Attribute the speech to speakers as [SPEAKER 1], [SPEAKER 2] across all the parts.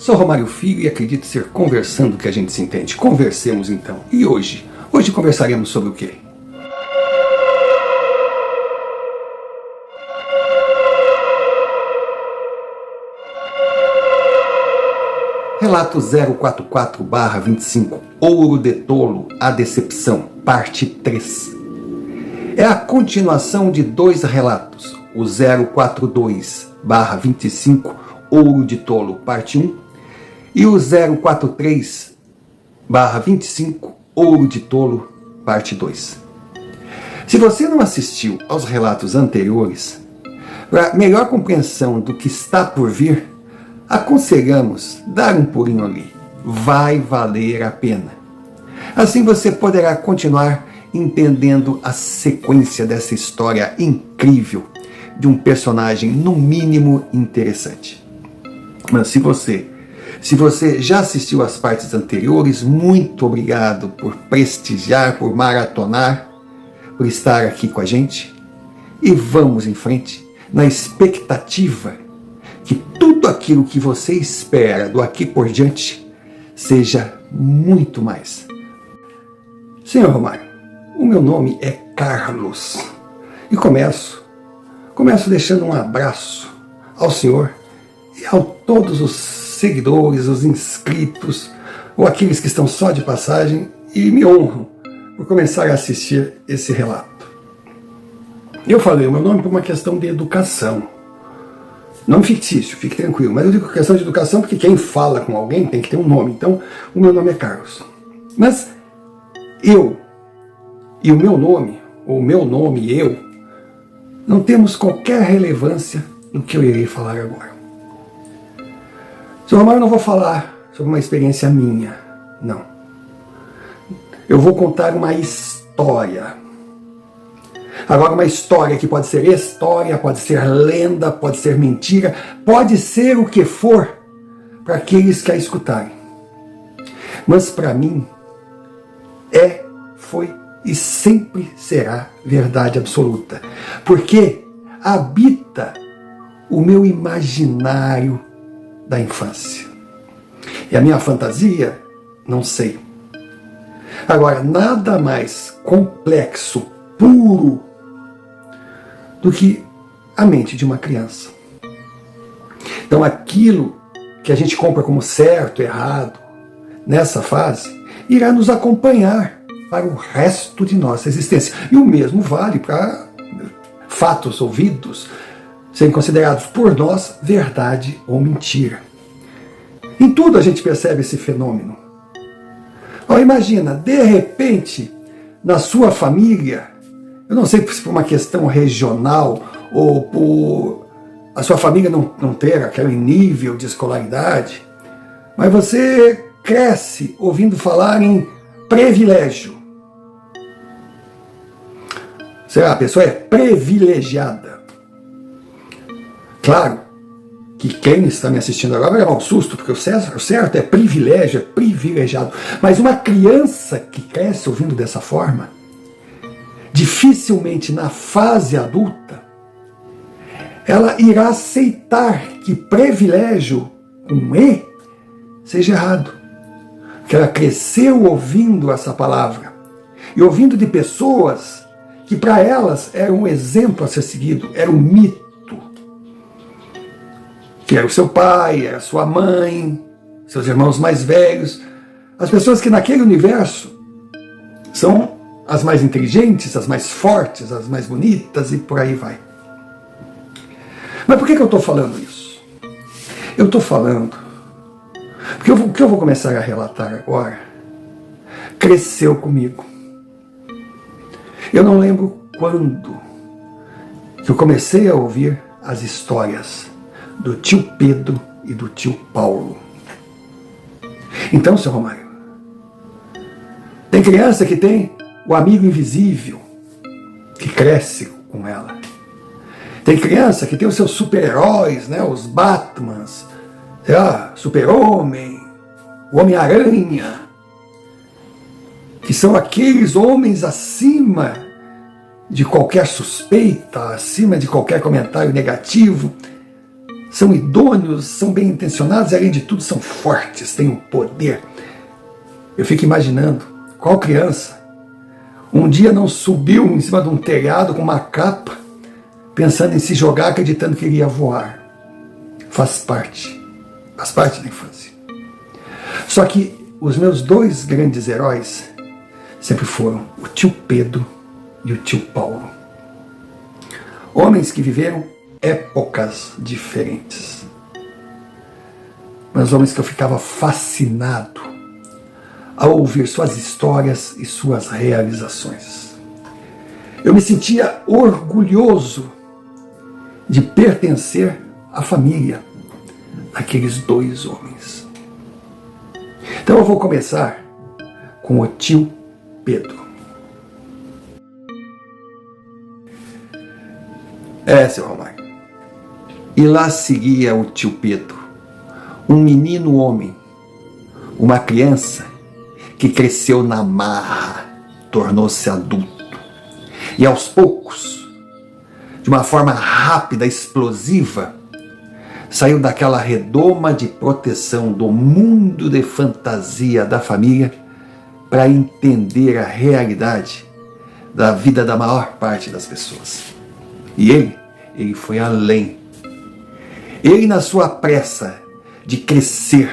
[SPEAKER 1] Sou Romário Filho e acredito ser conversando que a gente se entende. Conversemos então. E hoje? Hoje conversaremos sobre o quê? Relato 044/25, Ouro de Tolo, a Decepção, parte 3. É a continuação de dois relatos, o 042/25, Ouro de Tolo, parte 1, e o 043/25, Ouro de Tolo, parte 2. Se você não assistiu aos relatos anteriores, para melhor compreensão do que está por vir, aconselhamos dar um pulinho ali. Vai valer a pena. Assim você poderá continuar entendendo a sequência dessa história incrível de um personagem no mínimo interessante. Mas se você já assistiu às partes anteriores, muito obrigado por prestigiar, por maratonar, por estar aqui com a gente. E vamos em frente na expectativa que tudo aquilo que você espera do aqui por diante seja muito mais. Senhor Romário, o meu nome é Carlos e começo deixando um abraço ao senhor e a todos os seguidores, os inscritos ou aqueles que estão só de passagem e me honram por começar a assistir esse relato. Eu falei o meu nome por uma questão de educação. Não fictício, fique tranquilo, mas eu digo questão de educação porque quem fala com alguém tem que ter um nome. Então, o meu nome é Carlos. Mas eu e o meu nome, ou o meu nome e eu, não temos qualquer relevância no que eu irei falar agora. Sr. Romário, eu não vou falar sobre uma experiência minha, não. Eu vou contar uma história. Agora, uma história que pode ser história, pode ser lenda, pode ser mentira, pode ser o que for para aqueles que a escutarem. Mas para mim, foi e sempre será verdade absoluta, porque habita o meu imaginário da infância. E a minha fantasia, não sei. Agora, nada mais complexo, puro, do que a mente de uma criança. Então aquilo que a gente compra como certo, errado, nessa fase, irá nos acompanhar para o resto de nossa existência. E o mesmo vale para fatos ouvidos, serem considerados por nós verdade ou mentira. Em tudo a gente percebe esse fenômeno. Imagina, de repente, na sua família, eu não sei se por uma questão regional ou por a sua família não ter aquele nível de escolaridade, mas você cresce ouvindo falar em privilégio. A pessoa é privilegiada. Claro que quem está me assistindo agora vai levar um susto, porque o certo é privilégio, é privilegiado. Mas uma criança que cresce ouvindo dessa forma, dificilmente na fase adulta, ela irá aceitar que privilégio, com E, seja errado. Porque ela cresceu ouvindo essa palavra, e ouvindo de pessoas que para elas era um exemplo a ser seguido, era um mito. Que era o seu pai, era a sua mãe, seus irmãos mais velhos, as pessoas que naquele universo são as mais inteligentes, as mais fortes, as mais bonitas e por aí vai. Mas por que eu estou falando isso? Eu estou falando porque o que eu vou começar a relatar agora cresceu comigo. Eu não lembro quando que eu comecei a ouvir as histórias do tio Pedro e do tio Paulo. Então, seu Romário, tem criança que tem o amigo invisível, que cresce com ela. Tem criança que tem os seus super-heróis, né, os Batmans, Super-Homem, o Homem-Aranha, que são aqueles homens acima de qualquer suspeita, acima de qualquer comentário negativo. são idôneos, são bem intencionados e, além de tudo, são fortes, têm o poder. Eu fico imaginando qual criança um dia não subiu em cima de um telhado com uma capa, pensando em se jogar, acreditando que iria voar. Faz parte da infância. Só que os meus dois grandes heróis sempre foram o tio Pedro e o tio Paulo. Homens que viveram épocas diferentes, mas homens que eu ficava fascinado ao ouvir suas histórias e suas realizações. Eu me sentia orgulhoso de pertencer à família daqueles dois homens. Então eu vou começar com o tio Pedro. Seu Romário. E lá seguia o tio Pedro, um menino homem, uma criança que cresceu na marra, tornou-se adulto. E aos poucos, de uma forma rápida, explosiva, saiu daquela redoma de proteção do mundo de fantasia da família para entender a realidade da vida da maior parte das pessoas. E ele foi além. Ele, na sua pressa de crescer,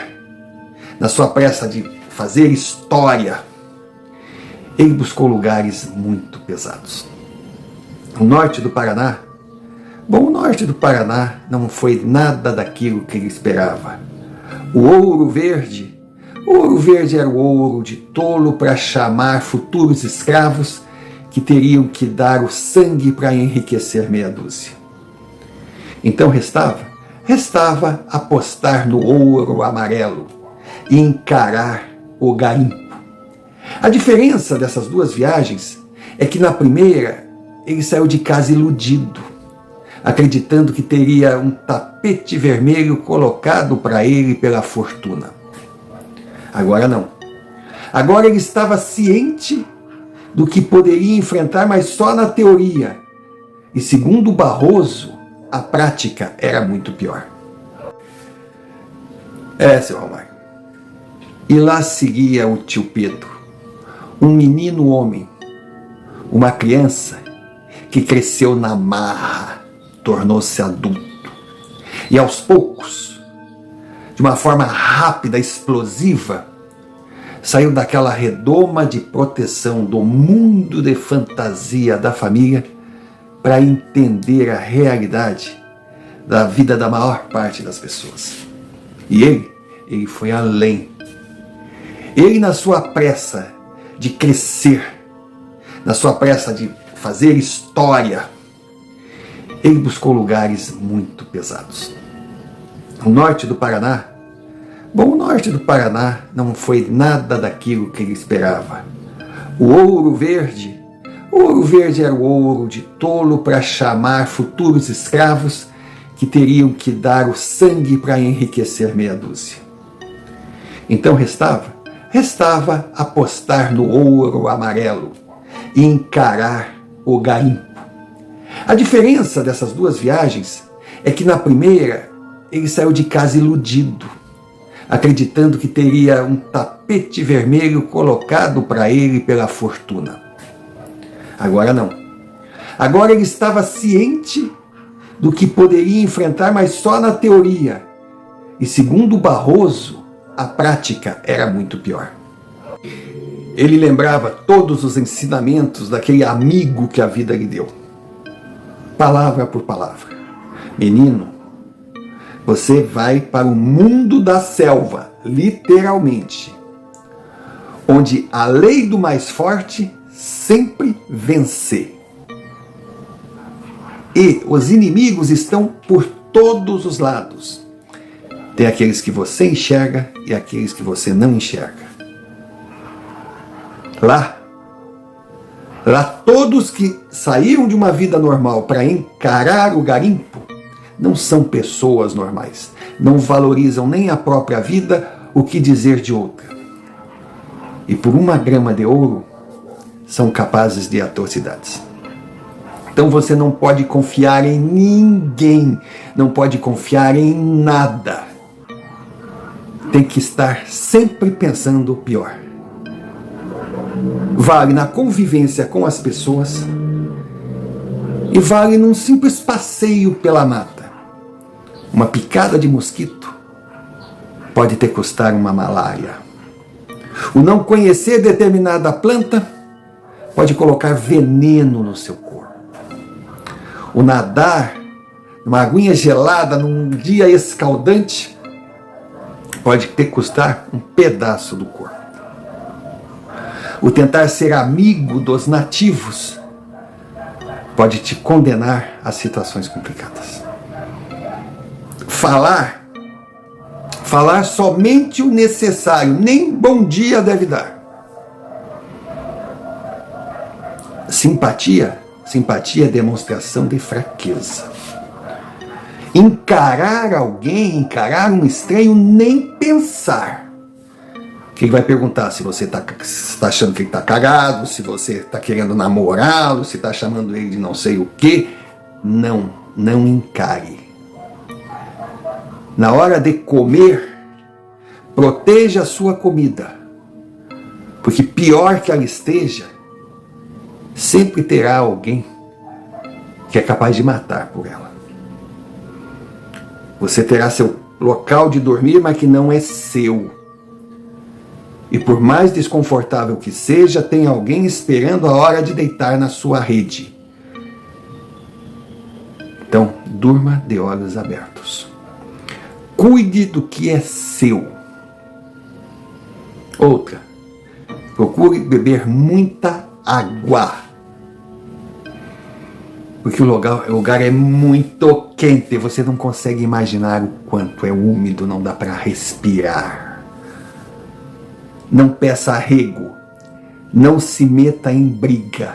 [SPEAKER 1] na sua pressa de fazer história, ele buscou lugares muito pesados. O norte do Paraná, o norte do Paraná não foi nada daquilo que ele esperava. O ouro verde era o ouro de tolo para chamar futuros escravos que teriam que dar o sangue para enriquecer meia dúzia. Então restava apostar no ouro amarelo e encarar o garimpo. A diferença dessas duas viagens é que na primeira ele saiu de casa iludido, acreditando que teria um tapete vermelho colocado para ele pela fortuna. Agora não. Agora ele estava ciente do que poderia enfrentar, mas só na teoria. E segundo Barroso, a prática era muito pior. Seu Romário. E lá seguia o tio Pedro, um menino homem, uma criança que cresceu na marra, tornou-se adulto. E aos poucos, de uma forma rápida, explosiva, saiu daquela redoma de proteção do mundo de fantasia da família para entender a realidade da vida da maior parte das pessoas. E ele foi além. Ele, na sua pressa de crescer, na sua pressa de fazer história, ele buscou lugares muito pesados. O norte do Paraná, o norte do Paraná não foi nada daquilo que ele esperava. O ouro verde era o ouro de tolo para chamar futuros escravos que teriam que dar o sangue para enriquecer meia dúzia. Então restava apostar no ouro amarelo e encarar o garimpo. A diferença dessas duas viagens é que na primeira ele saiu de casa iludido, acreditando que teria um tapete vermelho colocado para ele pela fortuna. Agora não. Agora ele estava ciente do que poderia enfrentar, mas só na teoria. E segundo Barroso, a prática era muito pior. Ele lembrava todos os ensinamentos daquele amigo que a vida lhe deu. Palavra por palavra. Menino, você vai para o mundo da selva, literalmente, onde a lei do mais forte sempre vence. E os inimigos estão por todos os lados. Tem aqueles que você enxerga e aqueles que você não enxerga. Lá todos que saíram de uma vida normal para encarar o garimpo não são pessoas normais. Não valorizam nem a própria vida, o que dizer de outra. E por uma grama de ouro são capazes de atrocidades. Então você não pode confiar em ninguém, não pode confiar em nada. Tem que estar sempre pensando o pior. Vale na convivência com as pessoas e vale num simples passeio pela mata. Uma picada de mosquito pode te custar uma malária. O não conhecer determinada planta pode colocar veneno no seu corpo. O nadar numa aguinha gelada num dia escaldante pode te custar um pedaço do corpo. O tentar ser amigo dos nativos pode te condenar a situações complicadas. Falar somente o necessário, nem bom dia deve dar. Simpatia é demonstração de fraqueza. Encarar alguém, encarar um estranho, nem pensar. Que ele vai perguntar se você está achando que ele está cagado, se você está querendo namorá-lo, se está chamando ele de não sei o quê. Não encare. Na hora de comer, proteja a sua comida. Porque pior que ela esteja, sempre terá alguém que é capaz de matar por ela. Você terá seu local de dormir, mas que não é seu. E por mais desconfortável que seja, tem alguém esperando a hora de deitar na sua rede. Então, durma de olhos abertos. Cuide do que é seu. Outra, procure beber muita água. Porque o lugar é muito quente, você não consegue imaginar o quanto é úmido, não dá para respirar. Não peça arrego, não se meta em briga,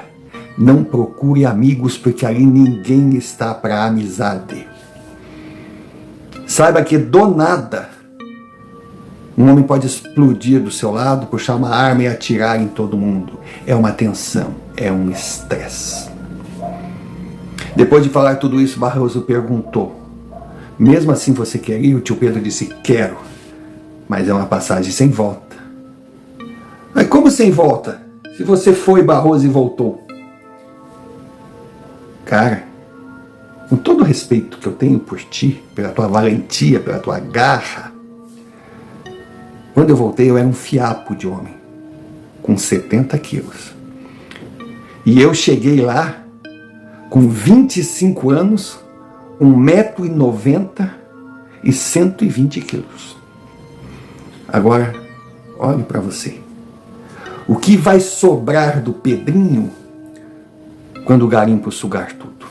[SPEAKER 1] não procure amigos, porque ali ninguém está para amizade. Saiba que do nada, um homem pode explodir do seu lado, puxar uma arma e atirar em todo mundo. É uma tensão, é um estresse. Depois de falar tudo isso, Barroso perguntou: mesmo assim você quer ir? O tio Pedro disse: quero, mas é uma passagem sem volta. Mas como sem volta? Se você foi, Barroso, e voltou. Cara, com todo o respeito que eu tenho por ti, pela tua valentia, pela tua garra, quando eu voltei eu era um fiapo de homem, com 70 quilos. E eu cheguei lá com 25 anos, 1,90 m e 120 quilos. Agora, olhe para você. O que vai sobrar do Pedrinho quando o garimpo sugar tudo?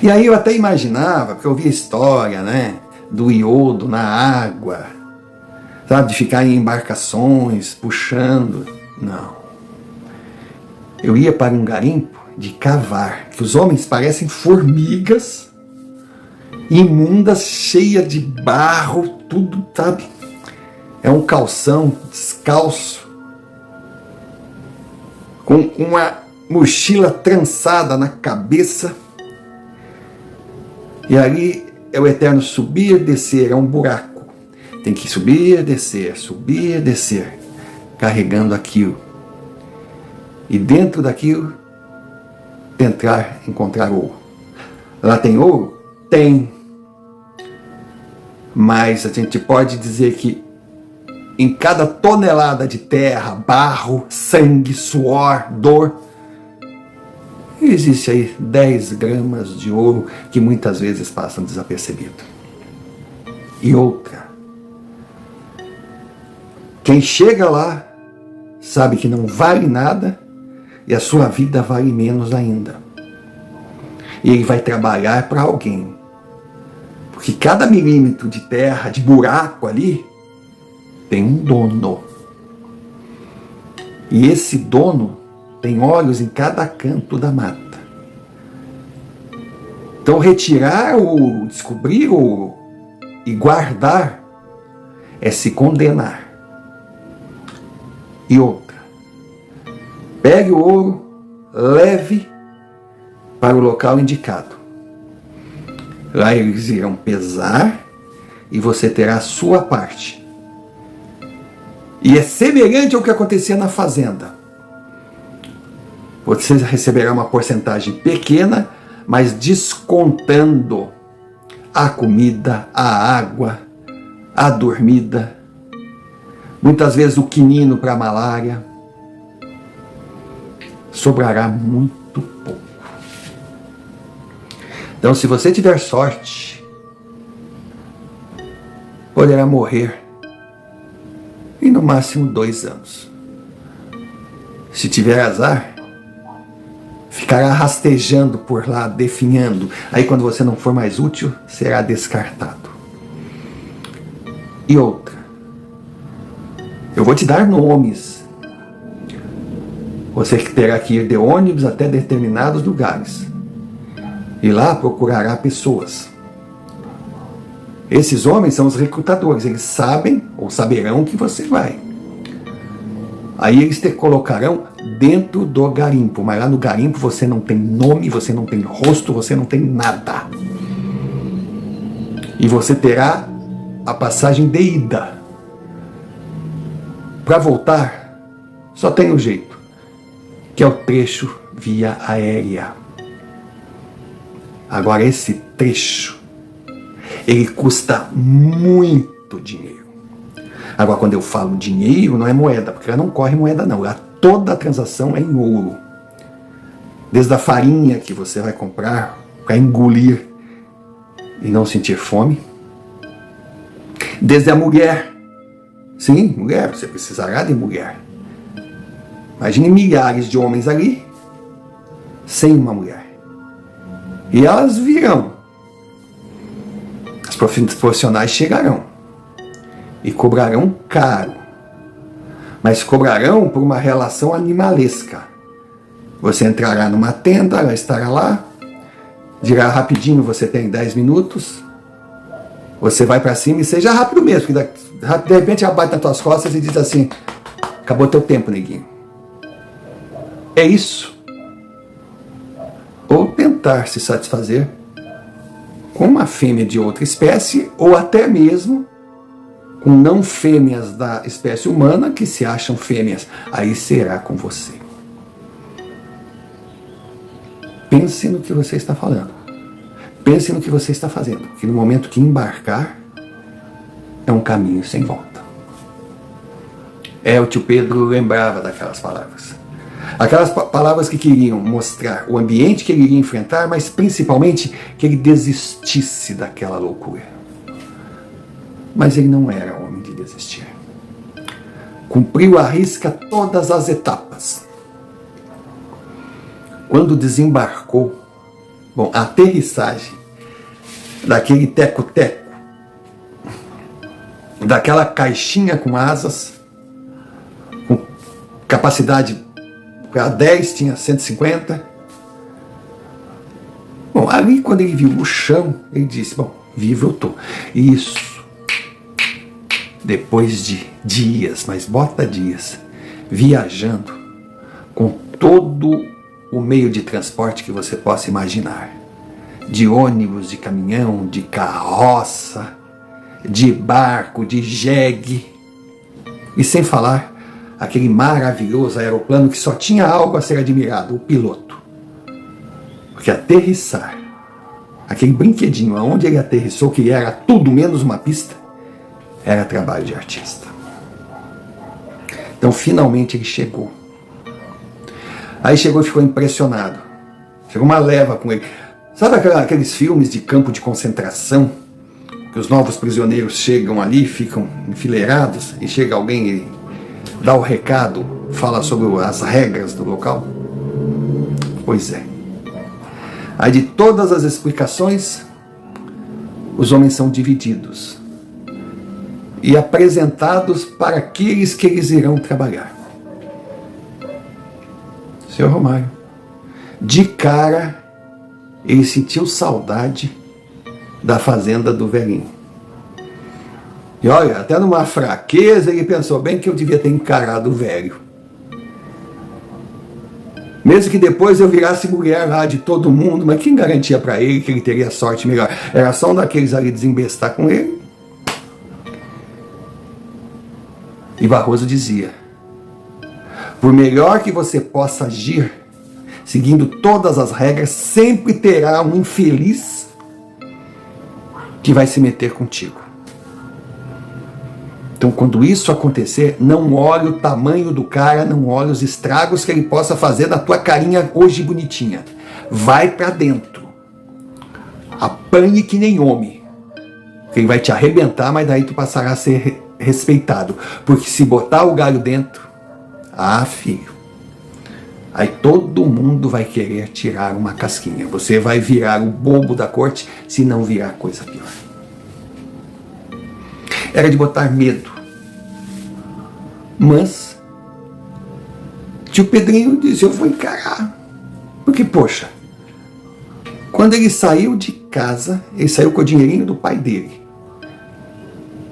[SPEAKER 1] E aí eu até imaginava, porque eu via história, né, do iodo na água, sabe, de ficar em embarcações, puxando. Não. Eu ia para um garimpo de cavar, que os homens parecem formigas, imundas, cheias de barro, tudo, sabe? É um calção descalço, com uma mochila trançada na cabeça. E ali é o eterno subir e descer, é um buraco. Tem que subir, descer, carregando aquilo. E dentro daquilo, tentar encontrar ouro. Lá tem ouro? Tem. Mas a gente pode dizer que em cada tonelada de terra, barro, sangue, suor, dor, existe aí 10 gramas de ouro que muitas vezes passam desapercebido. E outra, quem chega lá sabe que não vale nada e a sua vida vale menos ainda. E ele vai trabalhar para alguém. Porque cada milímetro de terra, de buraco ali, tem um dono. E esse dono tem olhos em cada canto da mata. Então retirar ou descobrir ou e guardar é se condenar. E outra, pegue o ouro, leve para o local indicado. Lá eles irão pesar e você terá a sua parte. E é semelhante ao que acontecia na fazenda. Você receberá uma porcentagem pequena, mas descontando a comida, a água, a dormida, muitas vezes o quinino para a malária. Sobrará muito pouco. Então, se você tiver sorte, poderá morrer em no máximo 2 anos. Se tiver azar, ficará rastejando por lá, definhando. Aí quando você não for mais útil, será descartado. E outra, eu vou te dar nomes. Você terá que ir de ônibus até determinados lugares. E lá procurará pessoas. Esses homens são os recrutadores, eles sabem ou saberão que você vai. Aí eles te colocarão dentro do garimpo, mas lá no garimpo você não tem nome, você não tem rosto, você não tem nada. E você terá a passagem de ida. Para voltar, só tem um jeito, que é o trecho via aérea. Agora esse trecho, ele custa muito dinheiro. Agora, quando eu falo dinheiro, não é moeda, porque lá não corre moeda não. Lá toda a transação é em ouro. Desde a farinha que você vai comprar para engolir e não sentir fome. Desde a mulher. Sim, mulher, você precisará de mulher. Imagine milhares de homens ali, sem uma mulher. E elas virão. Os profissionais chegarão e cobrarão caro, mas cobrarão por uma relação animalesca. Você entrará numa tenda, ela estará lá, dirá rapidinho, você tem 10 minutos, você vai para cima e seja rápido mesmo, que de repente ela bate nas tuas costas e diz assim: acabou teu tempo, neguinho. É isso. Ou tentar se satisfazer com uma fêmea de outra espécie, ou até mesmo com não fêmeas da espécie humana que se acham fêmeas. Aí será com você. Pense no que você está falando. Pense no que você está fazendo. Que no momento que embarcar, é um caminho sem volta. O tio Pedro lembrava daquelas palavras. Aquelas palavras que queriam mostrar o ambiente que ele iria enfrentar, mas principalmente que ele desistisse daquela loucura. Mas ele não era homem de desistir. Cumpriu à risca todas as etapas. Quando desembarcou, a aterrissagem daquele teco-teco, daquela caixinha com asas, com capacidade para 10, tinha 150. Ali quando ele viu o chão, ele disse: vivo eu tô. Isso. Depois de dias, mas bota dias, viajando com todo o meio de transporte que você possa imaginar. De ônibus, de caminhão, de carroça, de barco, de jegue. E sem falar aquele maravilhoso aeroplano que só tinha algo a ser admirado: o piloto. Porque aterrissar, aquele brinquedinho aonde ele aterrissou, que era tudo menos uma pista, era trabalho de artista. Então finalmente ele chegou. Aí chegou e ficou impressionado. Chegou uma leva com ele. Sabe aqueles filmes de campo de concentração? Que os novos prisioneiros chegam ali, ficam enfileirados, e chega alguém e dá o recado, fala sobre as regras do local? Pois é. Aí de todas as explicações, os homens são divididos e apresentados para aqueles que eles irão trabalhar. Seu Romário, de cara, ele sentiu saudade da fazenda do velhinho. E olha, até numa fraqueza, ele pensou bem que eu devia ter encarado o velho. Mesmo que depois eu virasse mulher lá de todo mundo, mas quem garantia para ele que ele teria sorte melhor? Era só um daqueles ali desembestar com ele. E Barroso dizia: por melhor que você possa agir, seguindo todas as regras, sempre terá um infeliz que vai se meter contigo. Então, quando isso acontecer, não olhe o tamanho do cara, não olhe os estragos que ele possa fazer na tua carinha hoje bonitinha. Vai pra dentro. Apanhe que nem homem. Ele vai te arrebentar, mas daí tu passará a ser respeitado. Porque se botar o galho dentro, filho, aí todo mundo vai querer tirar uma casquinha. Você vai virar o bobo da corte, se não virar coisa pior. Era de botar medo. Mas tio Pedrinho disse: eu vou encarar. Porque, poxa, quando ele saiu de casa, ele saiu com o dinheirinho do pai dele.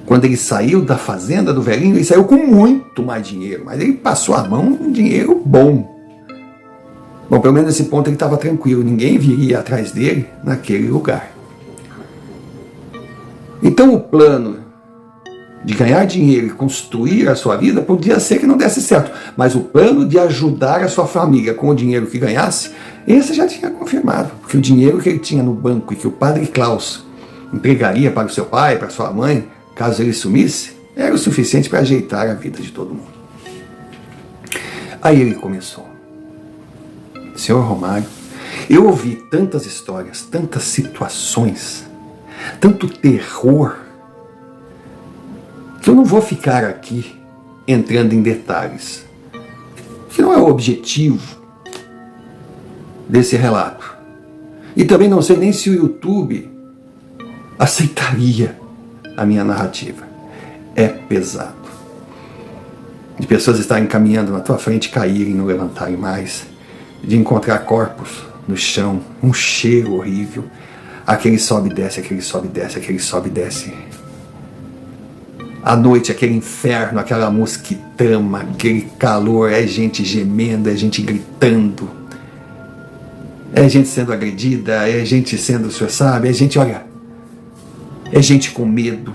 [SPEAKER 1] Quando ele saiu da fazenda do velhinho, ele saiu com muito mais dinheiro. Mas ele passou a mão um dinheiro bom. Bom, pelo menos nesse ponto ele estava tranquilo. Ninguém viria atrás dele naquele lugar. Então o plano de ganhar dinheiro e construir a sua vida podia ser que não desse certo. Mas o plano de ajudar a sua família com o dinheiro que ganhasse, esse já tinha confirmado. Porque o dinheiro que ele tinha no banco e que o padre Klaus entregaria para o seu pai, para sua mãe, caso ele sumisse, era o suficiente para ajeitar a vida de todo mundo. Aí ele começou: senhor Romário, eu ouvi tantas histórias, tantas situações, tanto terror, que eu não vou ficar aqui entrando em detalhes, que não é o objetivo desse relato. E também não sei nem se o YouTube aceitaria a minha narrativa. É pesado. De pessoas estarem caminhando na tua frente, caírem, não levantarem mais, de encontrar corpos no chão, um cheiro horrível, aquele sobe e desce, aquele sobe e desce, aquele sobe e desce. À noite, aquele inferno, aquela mosquitama, aquele calor, é gente gemendo, é gente gritando, é gente sendo agredida, é gente sendo, o senhor sabe, é gente, olha, é gente com medo.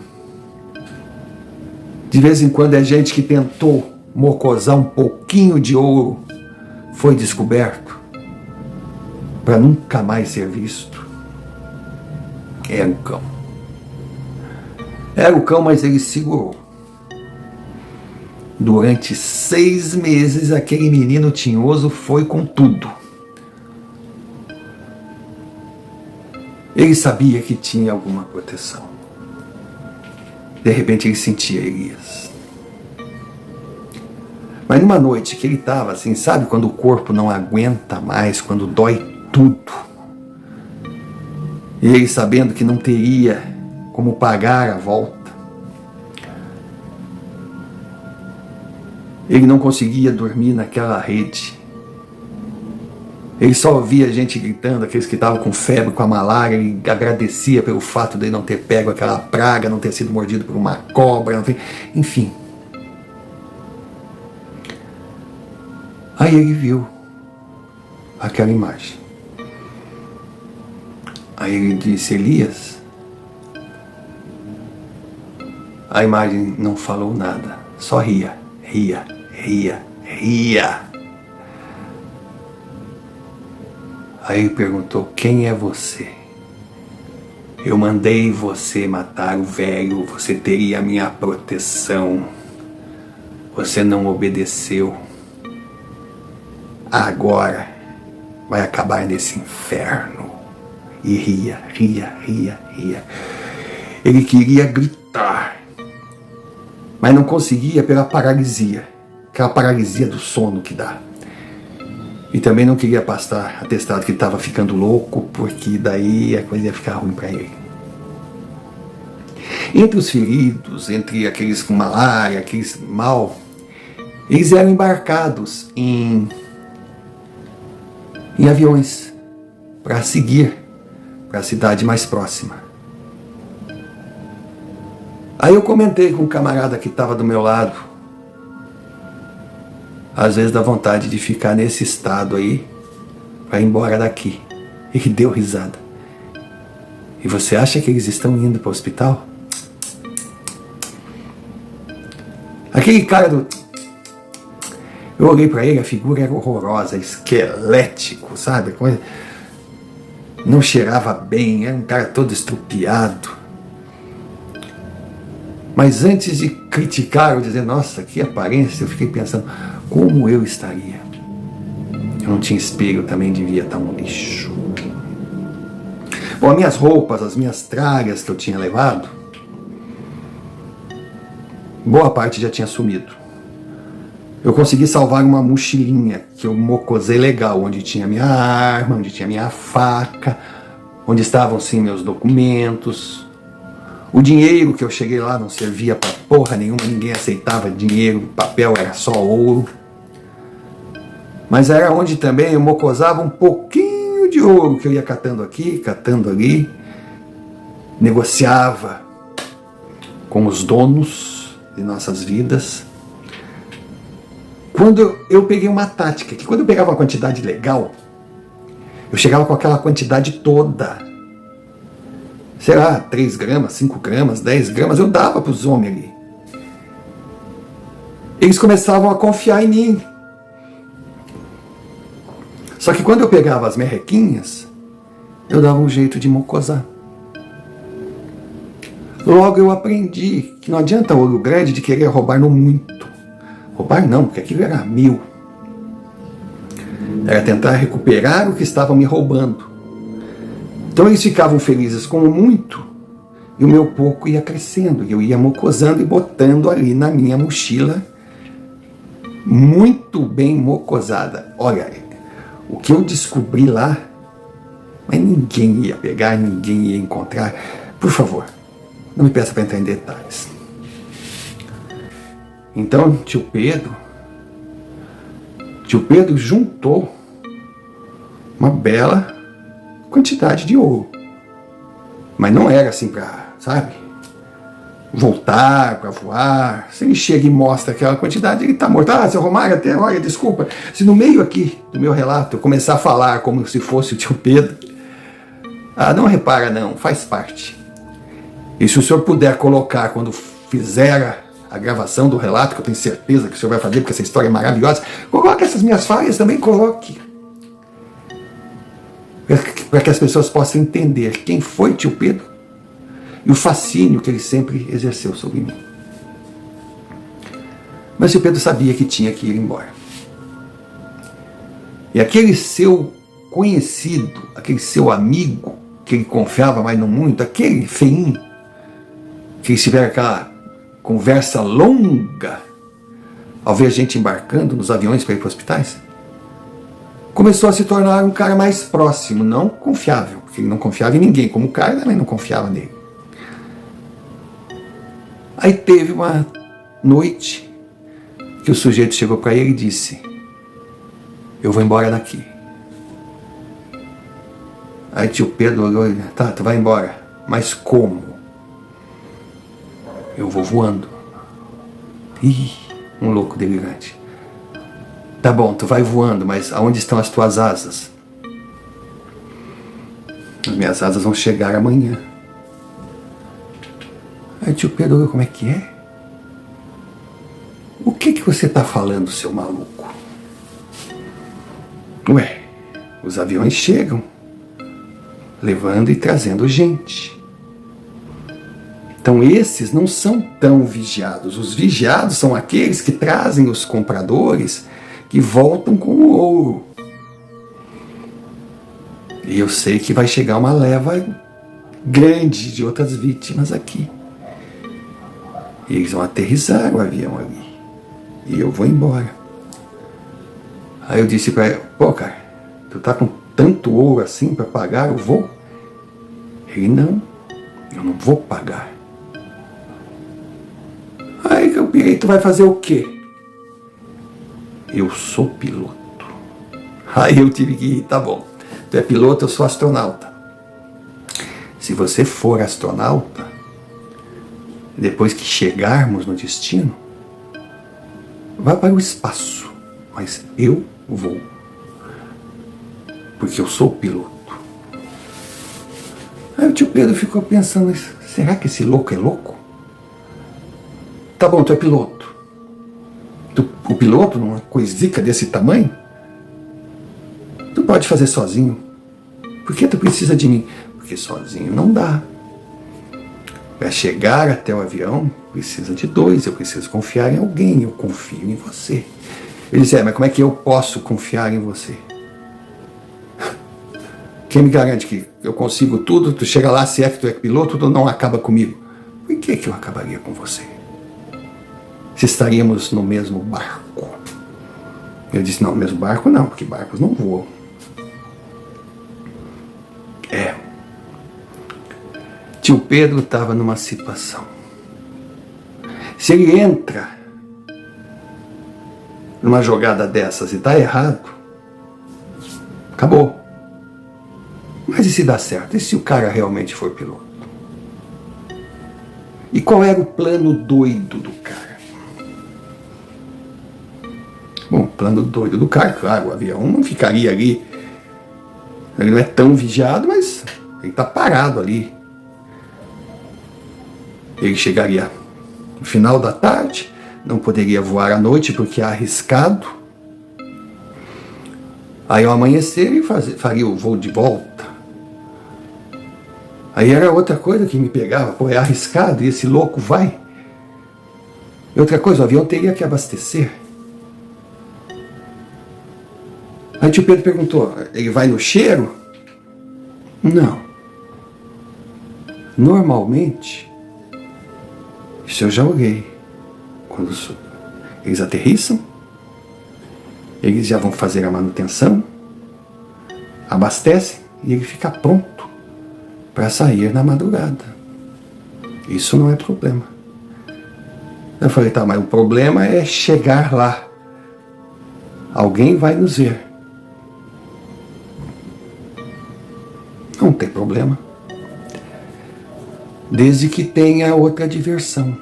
[SPEAKER 1] De vez em quando é gente que tentou mocosar um pouquinho de ouro, foi descoberto, para nunca mais ser visto. Era um cão. Era o cão, mas ele segurou. Durante 6 meses, aquele menino tinhoso foi com tudo. Ele sabia que tinha alguma proteção. De repente ele sentia Elias. Mas numa noite que ele estava assim, sabe quando o corpo não aguenta mais, quando dói tudo. E ele sabendo que não teria como pagar a volta. Ele não conseguia dormir naquela rede. Ele só ouvia gente gritando, aqueles que estavam com febre, com a malária. Ele agradecia pelo fato de ele não ter pego aquela praga, não ter sido mordido por uma cobra, não ter... enfim. Aí ele viu aquela imagem. Aí ele disse: Elias. A imagem não falou nada, só ria, ria, ria, ria. Aí ele perguntou: quem é você? Eu mandei você matar o velho, você teria a minha proteção. Você não obedeceu. Agora vai acabar nesse inferno. E ria, ria, ria, ria. Ele queria gritar, mas não conseguia pela paralisia. Aquela paralisia do sono que dá. E também não queria passar atestado que estava ficando louco, porque daí a coisa ia ficar ruim para ele. Entre os feridos, entre aqueles com malária, aqueles mal, eles eram embarcados em aviões para seguir para a cidade mais próxima. Aí eu comentei com um camarada que estava do meu lado. Às vezes dá vontade de ficar nesse estado aí, para ir embora daqui. E deu risada. E você acha que eles estão indo para o hospital? Aquele cara do... Eu olhei para ele, a figura era horrorosa, esquelético, sabe? Não cheirava bem, era um cara todo estrupiado. Mas antes de criticar ou dizer, nossa, que aparência, eu fiquei pensando, como eu estaria? Eu não tinha espelho, também devia estar um lixo. Bom, as minhas roupas, as minhas tralhas que eu tinha levado, boa parte já tinha sumido. Eu consegui salvar uma mochilinha que eu mocosei legal, onde tinha minha arma, onde tinha minha faca, onde estavam sim meus documentos. O dinheiro que eu cheguei lá não servia pra porra nenhuma, ninguém aceitava dinheiro, papel era só ouro. Mas era onde também eu mocosava um pouquinho de ouro que eu ia catando aqui, catando ali, negociava com os donos de nossas vidas. Quando eu peguei uma tática, que quando eu pegava uma quantidade legal, eu chegava com aquela quantidade toda. Sei lá, 3 gramas, 5 gramas, 10 gramas, eu dava para os homens ali. Eles começavam a confiar em mim. Só que quando eu pegava as merrequinhas, eu dava um jeito de mocosar. Logo eu aprendi que não adianta olho grande de querer roubar no muito. Roubar não, porque aquilo era meu. Era tentar recuperar o que estavam me roubando. Então eles ficavam felizes com o muito, e o meu pouco ia crescendo. E eu ia mocosando e botando ali na minha mochila, muito bem mocosada. Olha, o que eu descobri lá, mas ninguém ia pegar, ninguém ia encontrar. Por favor, não me peça para entrar em detalhes. Então, tio Pedro juntou uma bela quantidade de ouro. Mas não era assim para, sabe, voltar, para voar. Se ele chega e mostra aquela quantidade, ele está morto. Ah, seu Romário, até, olha, desculpa. Se no meio aqui do meu relato eu começar a falar como se fosse o tio Pedro, não repara não, faz parte. E se o senhor puder colocar, quando fizer a gravação do relato, que eu tenho certeza que o senhor vai fazer, porque essa história é maravilhosa, coloque essas minhas falhas também, coloque. Para que as pessoas possam entender quem foi tio Pedro e o fascínio que ele sempre exerceu sobre mim. Mas tio Pedro sabia que tinha que ir embora. E aquele seu conhecido, aquele seu amigo, que ele confiava, mas não muito, aquele feinho, que eles tiveram aquela conversa longa ao ver a gente embarcando nos aviões para ir para os hospitais, começou a se tornar um cara mais próximo, não confiável, porque ele não confiava em ninguém, como o cara também não confiava nele. Aí teve uma noite que o sujeito chegou para ele e disse: eu vou embora daqui. Aí tio Pedro olhou e disse: tá, tu vai embora, mas como? Eu vou voando. Ih, um louco delirante. Tá bom, tu vai voando, mas aonde estão as tuas asas? As minhas asas vão chegar amanhã. Aí tio Pedro olhou: como é que é? O que você tá falando, seu maluco? Ué, os aviões chegam, levando e trazendo gente. Então esses não são tão vigiados. Os vigiados são aqueles que trazem os compradores que voltam com o ouro. E eu sei que vai chegar uma leva grande de outras vítimas aqui. E eles vão aterrissar o avião ali. E eu vou embora. Aí eu disse para ele: pô, cara, tu tá com tanto ouro assim para pagar o voo? Ele: não, eu não vou pagar. Aí que eu pirei: tu vai fazer o quê? Eu sou piloto. Aí eu tive que ir: tá bom, tu é piloto, eu sou astronauta. Se você for astronauta, depois que chegarmos no destino, vá para o espaço. mas eu vou, porque eu sou o piloto. Aí o tio Pedro ficou pensando, será que esse louco é louco? Tá bom, tu é piloto. O piloto, numa coisica desse tamanho, tu pode fazer sozinho. Por que tu precisa de mim? Porque sozinho não dá. Para chegar até o avião, precisa de dois. Eu preciso confiar em alguém. Eu confio em você. Ele disse, mas como é que eu posso confiar em você? Quem me garante que eu consigo tudo? Tu chega lá, se é que tu é piloto, tu não acaba comigo. Por que eu acabaria com você? Se estaríamos no mesmo barco. Eu disse, não, no mesmo barco não, porque barcos não voam. Tio Pedro estava numa situação. Se ele entra numa jogada dessas e está errado, acabou. Mas e se dá certo? E se o cara realmente for piloto? E qual era o plano doido do cara? Bom, o plano doido do cara, claro, o avião não ficaria ali. Ele não é tão vigiado, mas ele está parado ali. Ele chegaria no final da tarde, não poderia voar à noite porque é arriscado. Aí ao amanhecer ele faria o voo de volta. Aí era outra coisa que me pegava, é arriscado e esse louco vai. E outra coisa, o avião teria que abastecer. Aí o tio Pedro perguntou, ele vai no cheiro? Não. Normalmente, isso eu já olhei. Quando eles aterrissam, eles já vão fazer a manutenção, abastecem e ele fica pronto para sair na madrugada. Isso não é problema. Eu falei, tá, mas o problema é chegar lá. Alguém vai nos ver. Não tem problema. Desde que tenha outra diversão.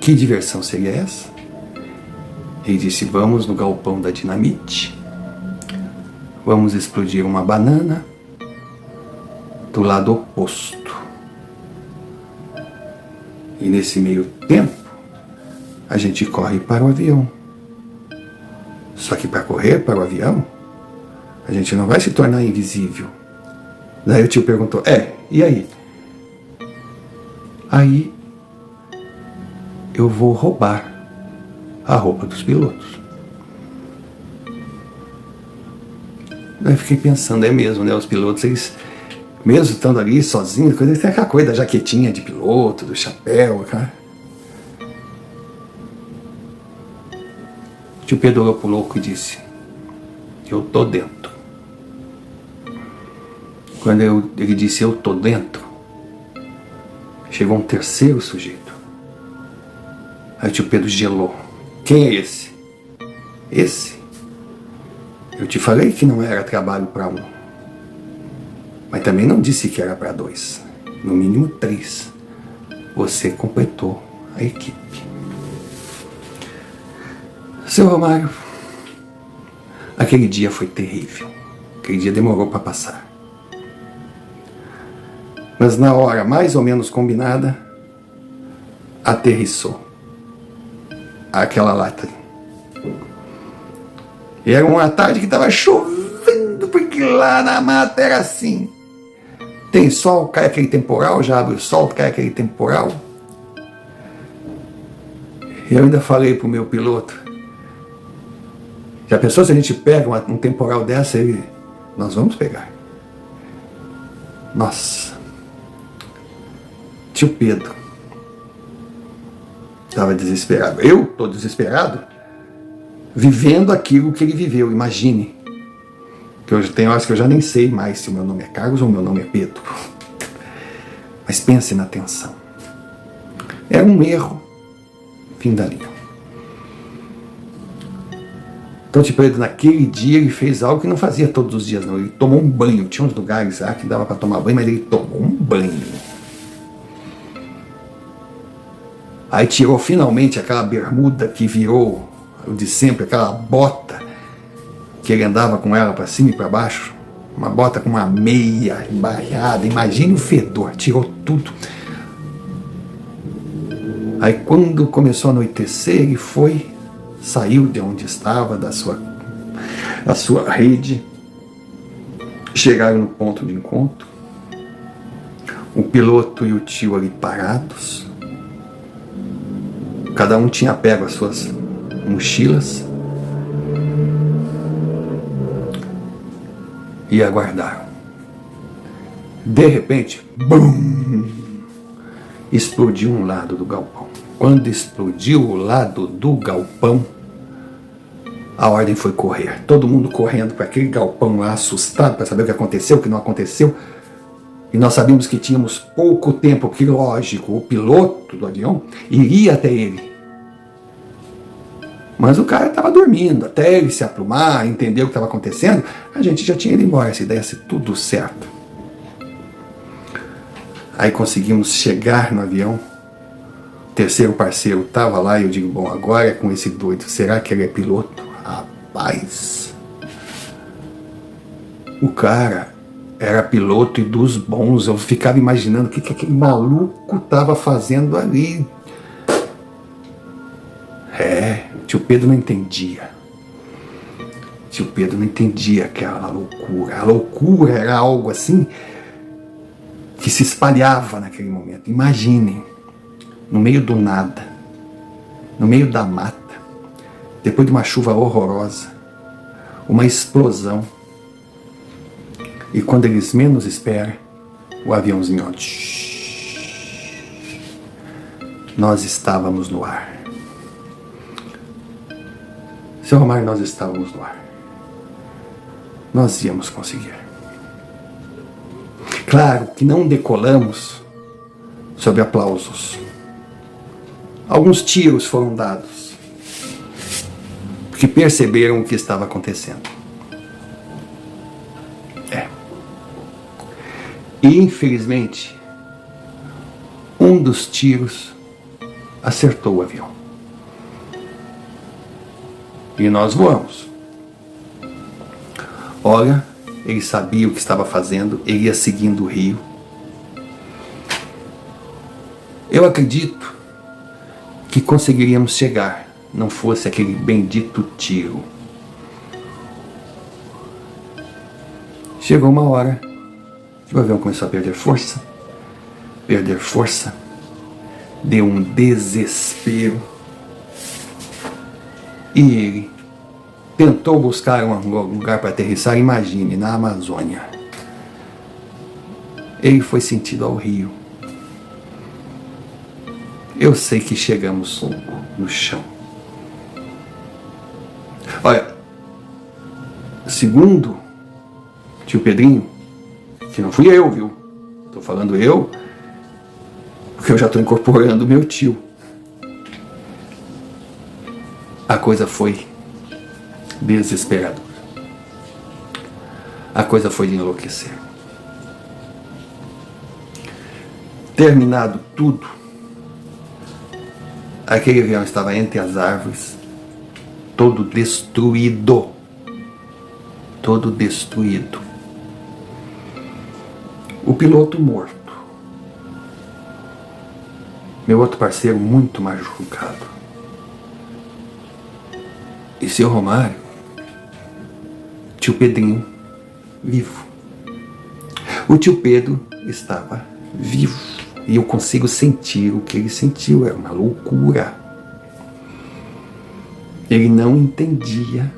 [SPEAKER 1] Que diversão seria essa? Ele disse, vamos no galpão da dinamite. Vamos explodir uma banana do lado oposto. E nesse meio tempo, a gente corre para o avião. Só que para correr para o avião, a gente não vai se tornar invisível. Daí o tio perguntou, e aí? Aí eu vou roubar a roupa dos pilotos. Daí fiquei pensando, é mesmo, né? Os pilotos, eles, mesmo estando ali sozinhos, eles têm aquela coisa da jaquetinha de piloto, do chapéu, cara. O tio Pedro olhou pro louco e disse, eu tô dentro. Quando ele disse, eu tô dentro, chegou um terceiro sujeito. Aí o tio Pedro gelou. Quem é esse? Esse? Eu te falei que não era trabalho para um. Mas também não disse que era para dois. No mínimo 3. Você completou a equipe. Seu Romário, aquele dia foi terrível. Aquele dia demorou para passar. Mas na hora mais ou menos combinada, aterrissou aquela lata. E era uma tarde que estava chovendo, porque lá na mata era assim. Tem sol, cai aquele temporal, já abre o sol, cai aquele temporal. E eu ainda falei pro meu piloto, já pensou se a gente pega um temporal dessa, nós vamos pegar. Nossa. Tio Pedro estava desesperado. Eu estou desesperado vivendo aquilo que ele viveu. Imagine. Que hoje tem horas que eu já nem sei mais se o meu nome é Carlos ou o meu nome é Pedro. Mas pense na tensão. Era um erro. Fim da linha. Então, Tio Pedro, naquele dia ele fez algo que não fazia todos os dias, não. Ele tomou um banho. Tinha uns lugares lá que dava para tomar banho, mas ele tomou um banho. Aí tirou finalmente aquela bermuda que virou o de sempre, aquela bota que ele andava com ela para cima e para baixo, uma bota com uma meia embarrada, imagine o fedor, tirou tudo. Aí quando começou a anoitecer, ele saiu de onde estava, da sua rede, chegaram no ponto de encontro, o piloto e o tio ali parados, cada um tinha pego as suas mochilas e aguardaram. De repente, bum! Explodiu um lado do galpão. Quando explodiu o lado do galpão, a ordem foi correr. Todo mundo correndo para aquele galpão lá, assustado para saber o que aconteceu, o que não aconteceu. E nós sabíamos que tínhamos pouco tempo, porque lógico, o piloto do avião iria até ele. Mas o cara estava dormindo, até ele se aprumar, entender o que estava acontecendo, a gente já tinha ido embora, se desse tudo certo. Aí conseguimos chegar no avião, o terceiro parceiro estava lá e eu digo, bom, agora é com esse doido, será que ele é piloto? Rapaz, o cara era piloto e dos bons, eu ficava imaginando o que aquele maluco estava fazendo ali. Tio Pedro não entendia. Tio Pedro não entendia aquela loucura. A loucura era algo assim que se espalhava naquele momento. Imaginem, no meio do nada, no meio da mata, depois de uma chuva horrorosa, uma explosão. E quando eles menos esperam, o aviãozinho, ó, nós estávamos no ar. Seu Romário, nós estávamos no ar. Nós íamos conseguir. Claro que não decolamos sob aplausos. Alguns tiros foram dados, porque perceberam o que estava acontecendo. E infelizmente, um dos tiros acertou o avião. E nós voamos. Olha, ele sabia o que estava fazendo, ele ia seguindo o rio. Eu acredito que conseguiríamos chegar, não fosse aquele bendito tiro. Chegou uma hora que o avião começou a perder força, deu um desespero. E ele tentou buscar um lugar para aterrissar, imagine, na Amazônia. Ele foi sentido ao rio. Eu sei que chegamos no chão. Olha, segundo tio Pedrinho, que não fui eu, viu? Estou falando eu, porque eu já estou incorporando o meu tio. A coisa foi desesperadora. A coisa foi de enlouquecer. Terminado tudo, aquele avião estava entre as árvores, todo destruído. Todo destruído. O piloto morto. Meu outro parceiro muito machucado. E seu Romário, tio Pedrinho, vivo. O tio Pedro estava vivo. E eu consigo sentir o que ele sentiu. Era uma loucura. Ele não entendia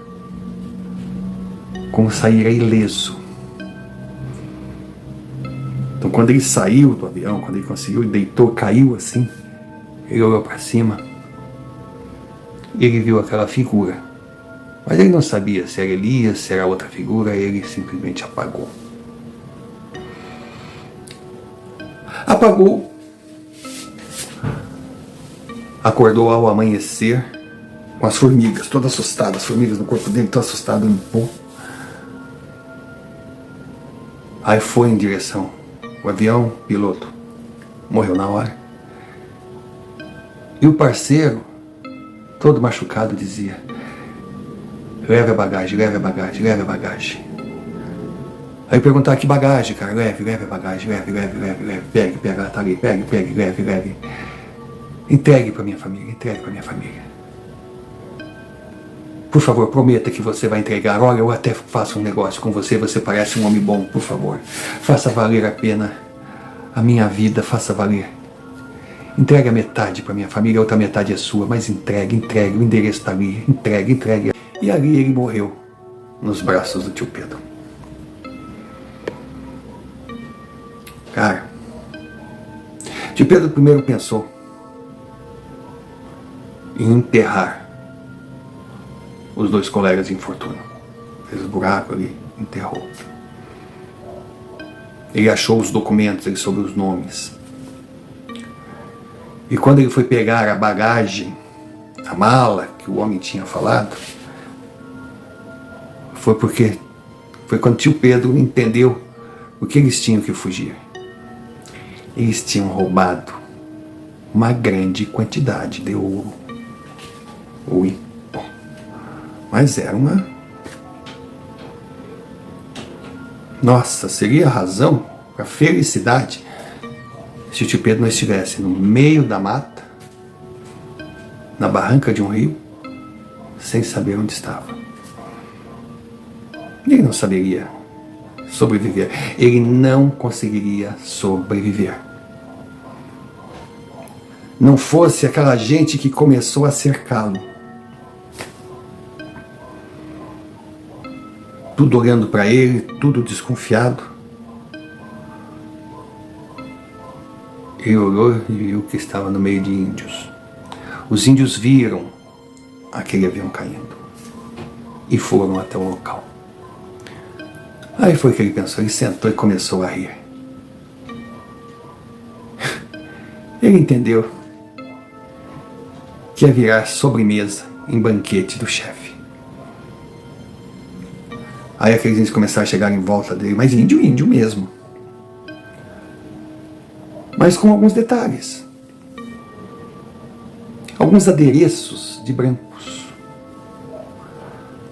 [SPEAKER 1] como sair ileso. Então quando ele saiu do avião, quando ele conseguiu, ele deitou, caiu assim, ele olhou para cima e ele viu aquela figura. Mas ele não sabia se era Elias, se era outra figura, ele simplesmente apagou. Apagou. Acordou ao amanhecer com as formigas, todas assustadas, as formigas no corpo dele, todo assustado no pó. Aí foi em direção. O avião, piloto, morreu na hora. E o parceiro, todo machucado, dizia: leve a bagagem, leve a bagagem, leve a bagagem. Aí perguntava: que bagagem, cara? Leve a bagagem, leve. Pegue, ela tá ali, pegue, leve. Entregue pra minha família, entregue pra minha família. Por favor, prometa que você vai entregar. Olha, eu até faço um negócio com você, você parece um homem bom, por favor. Faça valer a pena a minha vida, faça valer. Entregue a metade para minha família, a outra metade é sua, mas entregue, o endereço está ali, entregue. E ali ele morreu, nos braços do tio Pedro. Cara, tio Pedro primeiro pensou em enterrar os dois colegas de infortúnio. Fez um buraco ali, enterrou. Ele achou os documentos, ele soube os nomes. E quando ele foi pegar a bagagem, a mala que o homem tinha falado, foi quando tio Pedro entendeu o que eles tinham que fugir. Eles tinham roubado uma grande quantidade de ouro. Ui. Mas era uma... Nossa, seria a razão para a felicidade se o tio Pedro não estivesse no meio da mata, na barranca de um rio, sem saber onde estava. Ele não saberia sobreviver. Ele não conseguiria sobreviver. Não fosse aquela gente que começou a cercá-lo. Tudo olhando para ele, tudo desconfiado. Ele olhou e viu que estava no meio de índios. Os índios viram aquele avião caindo e foram até o local. Aí foi que ele pensou, ele sentou e começou a rir. Ele entendeu que ia virar sobremesa em banquete do chefe. Aí aqueles índios começaram a chegar em volta dele, mas índio mesmo. Mas com alguns detalhes. Alguns adereços de brancos.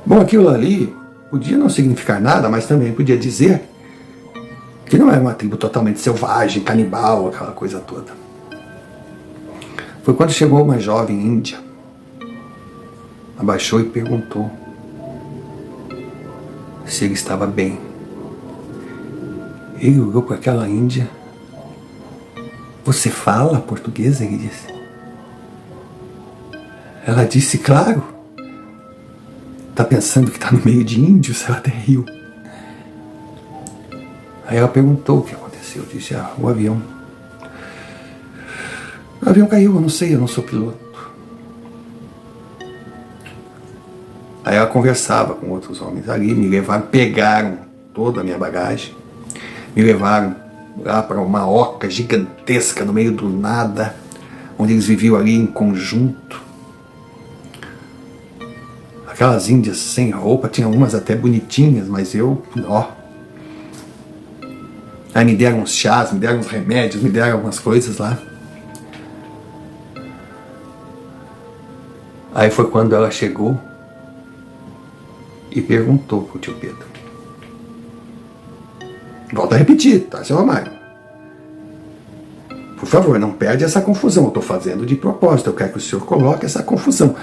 [SPEAKER 1] Bom, aquilo ali podia não significar nada, mas também podia dizer que não era uma tribo totalmente selvagem, canibal, aquela coisa toda. Foi quando chegou uma jovem índia, abaixou e perguntou se ele estava bem. Ele olhou para aquela índia. Você fala português? Ele disse. Ela disse, claro. Tá pensando que tá no meio de índios? Ela até riu. Aí ela perguntou o que aconteceu. Disse, o avião. O avião caiu, eu não sei, eu não sou piloto. Aí ela conversava com outros homens ali, me levaram, pegaram toda a minha bagagem, me levaram lá para uma oca gigantesca no meio do nada, onde eles viviam ali em conjunto. Aquelas índias sem roupa, tinha umas até bonitinhas, mas eu, Aí me deram uns chás, me deram uns remédios, me deram algumas coisas lá. Aí foi quando ela chegou e perguntou pro tio Pedro. Volto a repetir, tá, seu Romário? Por favor, não perde essa confusão. Eu estou fazendo de propósito. Eu quero que o senhor coloque essa confusão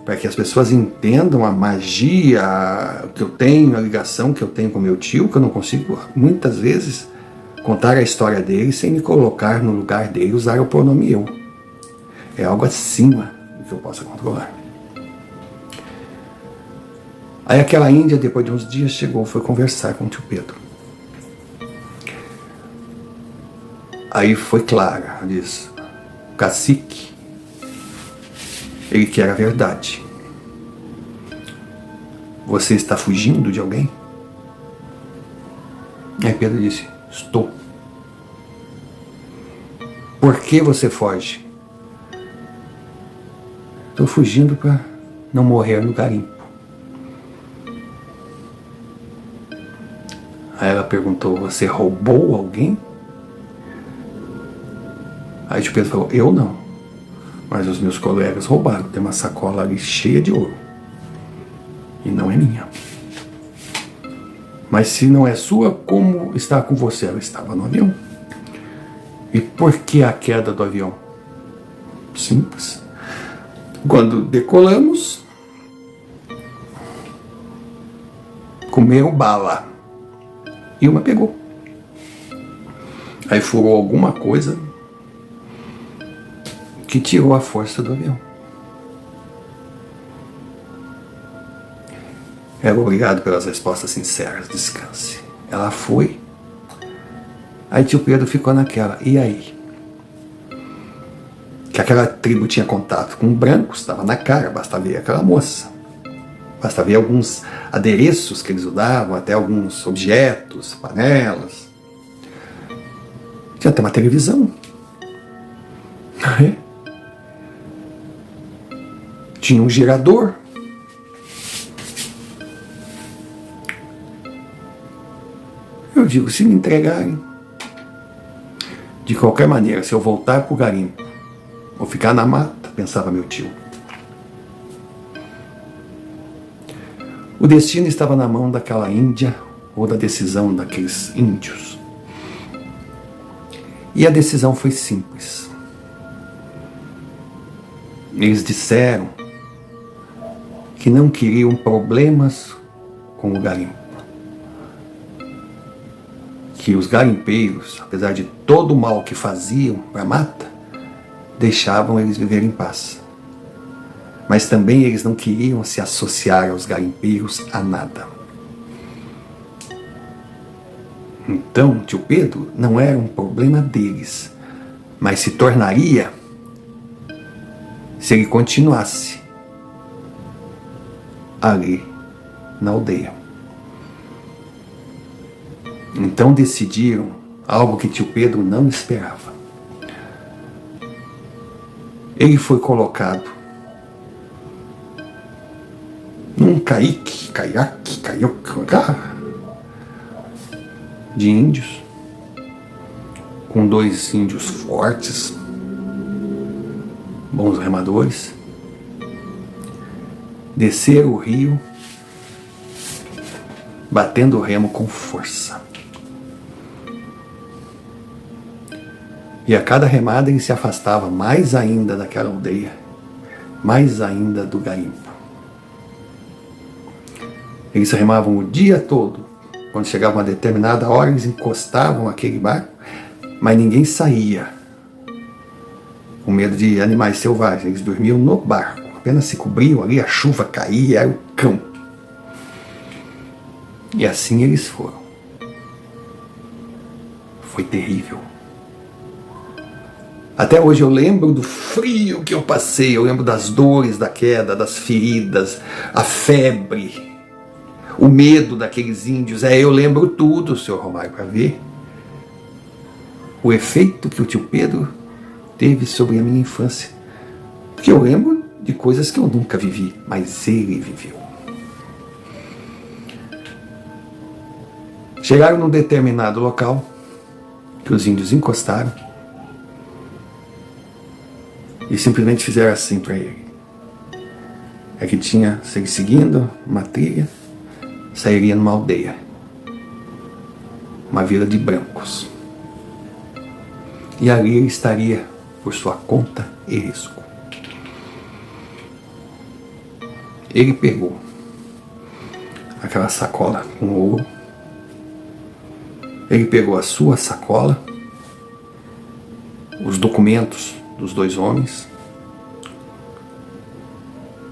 [SPEAKER 1] para que as pessoas entendam a magia que eu tenho, a ligação que eu tenho com meu tio, que eu não consigo, muitas vezes, contar a história dele sem me colocar no lugar dele, usar o pronome eu. É algo acima do que eu possa controlar. Aí aquela índia, depois de uns dias, chegou, foi conversar com o tio Pedro. Aí foi clara, diz, o cacique, ele quer a verdade. Você está fugindo de alguém? Aí Pedro disse, estou. Por que você foge? Estou fugindo para não morrer no garimpo. Aí ela perguntou, você roubou alguém? Aí o tio Pedro falou, eu não. Mas os meus colegas roubaram. Tem uma sacola ali cheia de ouro. E não é minha. Mas se não é sua, como está com você? Ela estava no avião. E por que a queda do avião? Simples. Quando decolamos, comeram bala. E uma pegou. Aí furou alguma coisa que tirou a força do avião. Obrigado pelas respostas sinceras, descanse. Ela foi. Aí tio Pedro ficou naquela, e aí? Que aquela tribo tinha contato com brancos, estava na cara, basta ver aquela moça. Basta ver alguns adereços que eles usavam, até alguns objetos, panelas. Tinha até uma televisão. Tinha um gerador. Eu digo, se me entregarem, de qualquer maneira, se eu voltar para o garimpo, ou ficar na mata, pensava meu tio. O destino estava na mão daquela Índia, ou da decisão daqueles índios. E a decisão foi simples. Eles disseram que não queriam problemas com o garimpo. Que os garimpeiros, apesar de todo o mal que faziam para a mata, deixavam eles viver em paz. Mas também eles não queriam se associar aos garimpeiros a nada. Então, tio Pedro não era um problema deles, mas se tornaria se ele continuasse ali na aldeia. Então decidiram algo que tio Pedro não esperava. Ele foi colocado num caiaque de índios, com 2 índios fortes, bons remadores, desceram o rio, batendo o remo com força. E a cada remada ele se afastava mais ainda daquela aldeia, mais ainda do garimpo. Eles remavam o dia todo. Quando chegava uma determinada hora, eles encostavam aquele barco, mas ninguém saía, com medo de animais selvagens. Eles dormiam no barco, apenas se cobriam ali, a chuva caía, era o cão. E assim eles foram. Foi terrível. Até hoje eu lembro do frio que eu passei, eu lembro das dores da queda, das feridas, a febre, o medo daqueles índios. Eu lembro tudo, senhor Romário, para ver o efeito que o tio Pedro teve sobre a minha infância. Porque eu lembro de coisas que eu nunca vivi, mas ele viveu. Chegaram num determinado local, que os índios encostaram, e simplesmente fizeram assim para ele. É que tinha, seguindo uma trilha, sairia numa aldeia, uma vila de brancos. E ali ele estaria por sua conta e risco. Ele pegou aquela sacola com ouro, ele pegou a sua sacola, os documentos dos 2 homens,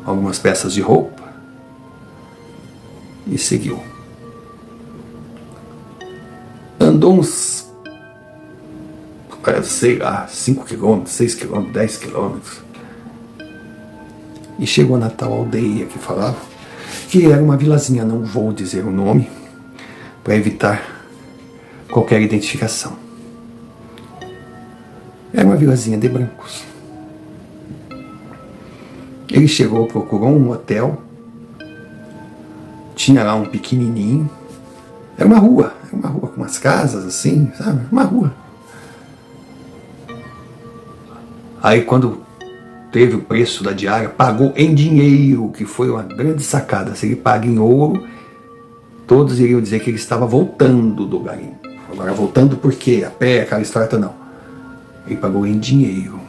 [SPEAKER 1] algumas peças de roupa, e seguiu. Andou uns, sei lá, 5 quilômetros, 6 quilômetros, 10 quilômetros, e chegou na tal aldeia que falava, que era uma vilazinha, não vou dizer o nome, para evitar qualquer identificação. Era uma vilazinha de brancos. Ele chegou, procurou um hotel, tinha lá um pequenininho, era uma rua com umas casas assim, sabe, uma rua. Aí quando teve o preço da diária, pagou em dinheiro, que foi uma grande sacada. Se ele paga em ouro, todos iriam dizer que ele estava voltando do garimpo. Agora, voltando por quê? A pé, aquela história, não. Ele pagou em dinheiro.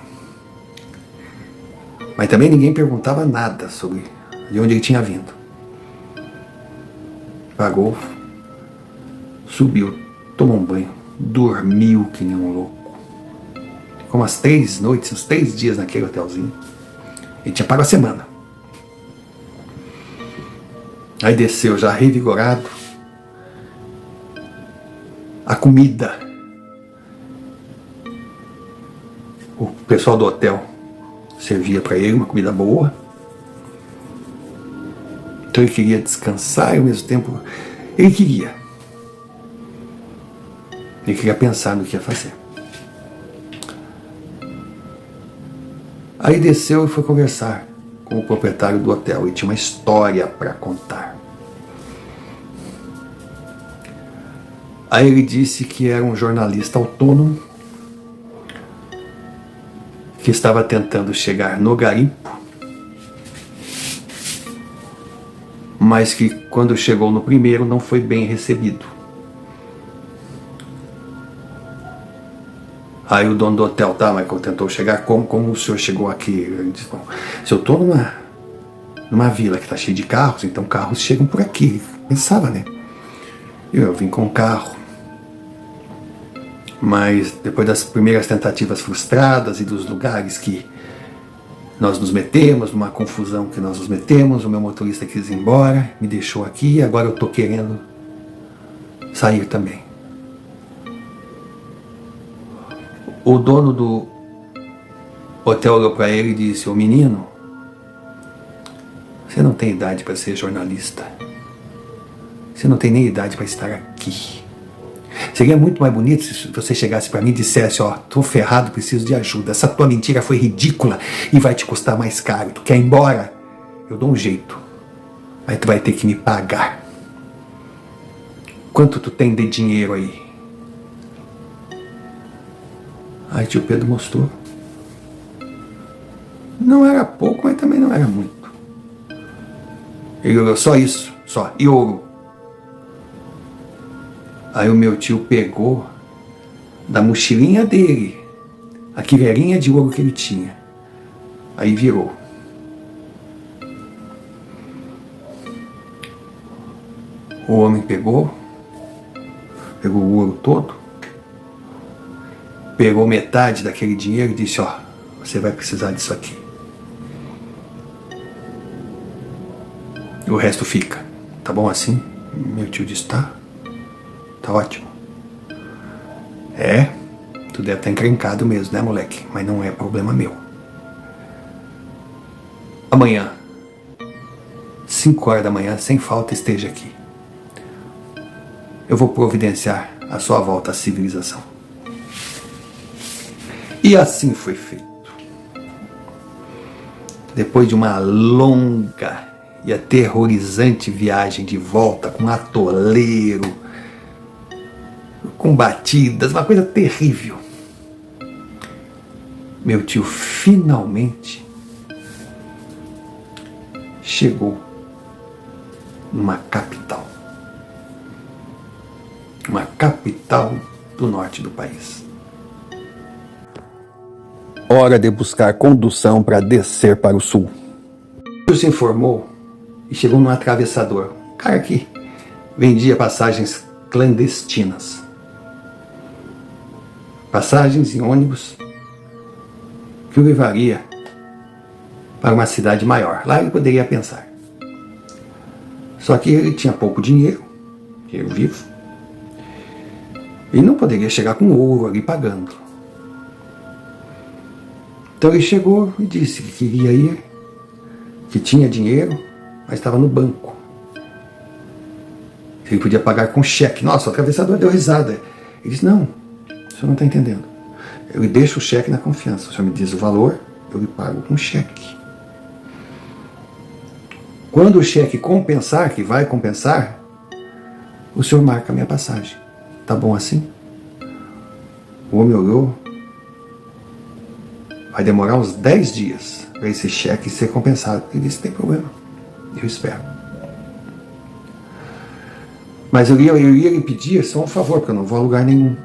[SPEAKER 1] Mas também ninguém perguntava nada sobre de onde ele tinha vindo. Pagou, subiu, tomou um banho, dormiu que nem um louco. Ficou umas 3 noites, uns 3 dias naquele hotelzinho. Ele tinha pago a semana. Aí desceu já revigorado. A comida. O pessoal do hotel servia para ele uma comida boa. Então ele queria descansar e ao mesmo tempo ele queria pensar no que ia fazer. Aí desceu e foi conversar com o proprietário do hotel. E tinha uma história para contar. Aí ele disse que era um jornalista autônomo que estava tentando chegar no garimpo, mas que quando chegou no primeiro não foi bem recebido. Aí o dono do hotel, tá, Michael, tentou chegar, como o senhor chegou aqui? Ele disse, bom, se eu estou numa vila que está cheia de carros, então carros chegam por aqui. Pensava, né? Eu vim com um carro, mas depois das primeiras tentativas frustradas e dos lugares que nós nos metemos, numa confusão que nós nos metemos, o meu motorista quis ir embora, me deixou aqui e agora eu estou querendo sair também. O dono do hotel olhou para ele e disse, ô menino, você não tem idade para ser jornalista. Você não tem nem idade para estar aqui. Seria muito mais bonito se você chegasse para mim e dissesse, ó, tô ferrado, preciso de ajuda. Essa tua mentira foi ridícula e vai te custar mais caro. Tu quer ir embora? Eu dou um jeito. Aí tu vai ter que me pagar. Quanto tu tem de dinheiro aí? Aí tio Pedro mostrou. Não era pouco, mas também não era muito. Ele olhou, só isso, só, e ouro. Aí o meu tio pegou da mochilinha dele a quiverinha de ouro que ele tinha. Aí virou. O homem pegou o ouro todo, pegou metade daquele dinheiro e disse, ó, você vai precisar disso aqui. E o resto fica. Tá bom assim? Meu tio disse, tá ótimo. Tu deve estar encrencado mesmo, né, moleque? Mas não é problema meu. Amanhã, 5 horas da manhã, sem falta, esteja aqui. Eu vou providenciar a sua volta à civilização. E assim foi feito. Depois de uma longa e aterrorizante viagem de volta com atoleiro, com batidas, uma coisa terrível, meu tio finalmente chegou numa capital. Uma capital do norte do país. Hora de buscar condução para descer para o sul. Ele se informou e chegou num atravessador. Um cara que vendia passagens clandestinas. Passagens em ônibus que o levaria para uma cidade maior. Lá ele poderia pensar. Só que ele tinha pouco dinheiro vivo, e não poderia chegar com ouro ali pagando. Então ele chegou e disse que queria ir, que tinha dinheiro, mas estava no banco. Ele podia pagar com cheque. Nossa, o atravessador deu risada. Ele disse, não, o senhor não está entendendo. Eu lhe deixo o cheque na confiança. O senhor me diz o valor, eu lhe pago com cheque. Quando o cheque compensar, que vai compensar, o senhor marca a minha passagem. Tá bom assim? O homem olhou, vai demorar uns 10 dias para esse cheque ser compensado. Ele disse, tem problema, eu espero. Mas eu ia lhe pedir só um favor, porque eu não vou a lugar nenhum.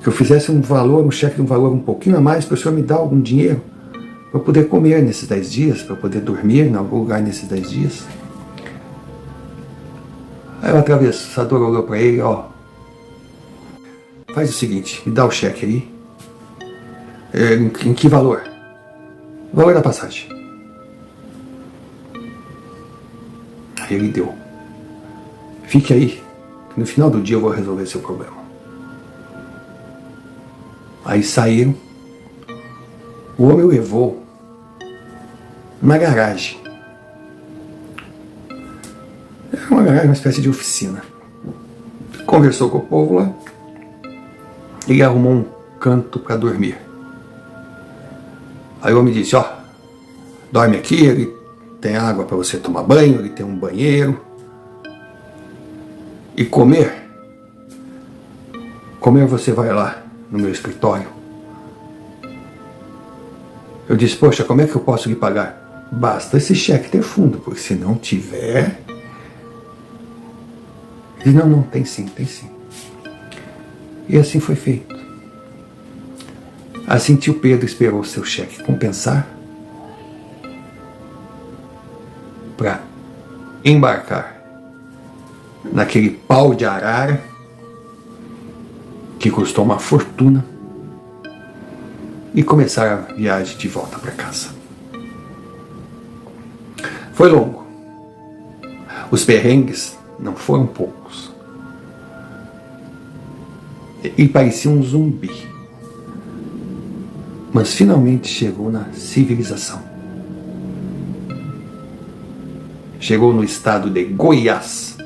[SPEAKER 1] Que eu fizesse um cheque de um valor um pouquinho a mais, para o senhor me dar algum dinheiro, para eu poder comer nesses 10 dias, para eu poder dormir em algum lugar nesses 10 dias. Aí o atravessador olhou para ele, ó, faz o seguinte, me dá o cheque aí. Em que valor? O valor da passagem. Aí ele deu. Fique aí, que no final do dia eu vou resolver seu problema. Aí saíram. O homem o levou numa garagem. Era uma garagem, uma espécie de oficina. Conversou com o povo lá. Ele arrumou um canto para dormir. Aí o homem disse, ó, dorme aqui, ele tem água para você tomar banho, ele tem um banheiro. E comer você vai lá no meu escritório. Eu disse, poxa, como é que eu posso lhe pagar? Basta esse cheque ter fundo, porque se não tiver... Ele disse, não, tem sim. E assim foi feito. Assim tio Pedro esperou o seu cheque compensar para embarcar naquele pau de arara que custou uma fortuna e começar a viagem de volta para casa. Foi longo. Os perrengues não foram poucos. Ele parecia um zumbi. Mas finalmente chegou na civilização. Chegou no estado de Goiás.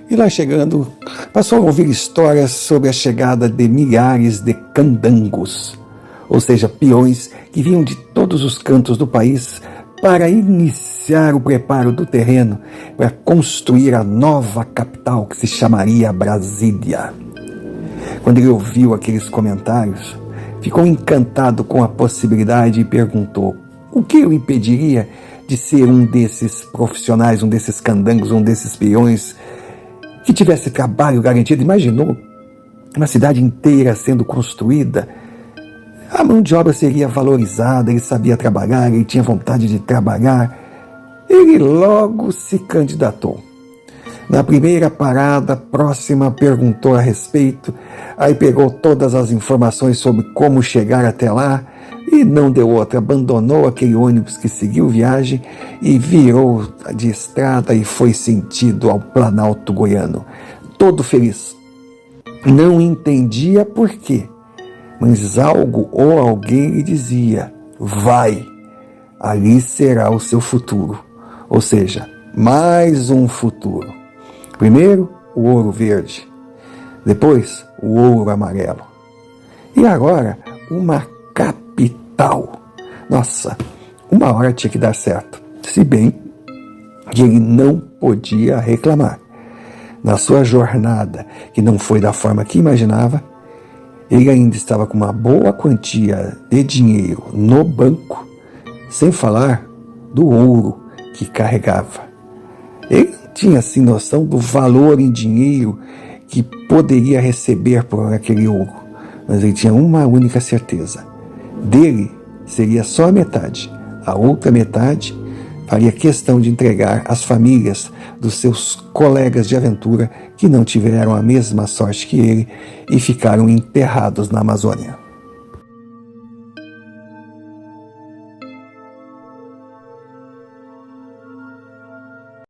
[SPEAKER 1] E lá chegando, passou a ouvir histórias sobre a chegada de milhares de candangos, ou seja, peões que vinham de todos os cantos do país para iniciar o preparo do terreno para construir a nova capital que se chamaria Brasília. Quando ele ouviu aqueles comentários, ficou encantado com a possibilidade e perguntou o que o impediria de ser um desses profissionais, um desses candangos, um desses peões que tivesse trabalho garantido. Imaginou uma cidade inteira sendo construída, a mão de obra seria valorizada, ele sabia trabalhar, ele tinha vontade de trabalhar. Ele logo se candidatou. Na primeira parada próxima perguntou a respeito, aí pegou todas as informações sobre como chegar até lá e não deu outra, abandonou aquele ônibus que seguiu viagem e virou de estrada e foi sentido ao Planalto Goiano, todo feliz. Não entendia por quê, mas algo ou alguém lhe dizia, vai, ali será o seu futuro, ou seja, mais um futuro. Primeiro, o ouro verde, depois o ouro amarelo e agora uma capital. Nossa, uma hora tinha que dar certo, se bem que ele não podia reclamar. Na sua jornada, que não foi da forma que imaginava, ele ainda estava com uma boa quantia de dinheiro no banco, sem falar do ouro que carregava. Ele tinha assim noção do valor em dinheiro que poderia receber por aquele ouro, mas ele tinha uma única certeza: dele seria só a metade. A outra metade faria questão de entregar às famílias dos seus colegas de aventura que não tiveram a mesma sorte que ele e ficaram enterrados na Amazônia.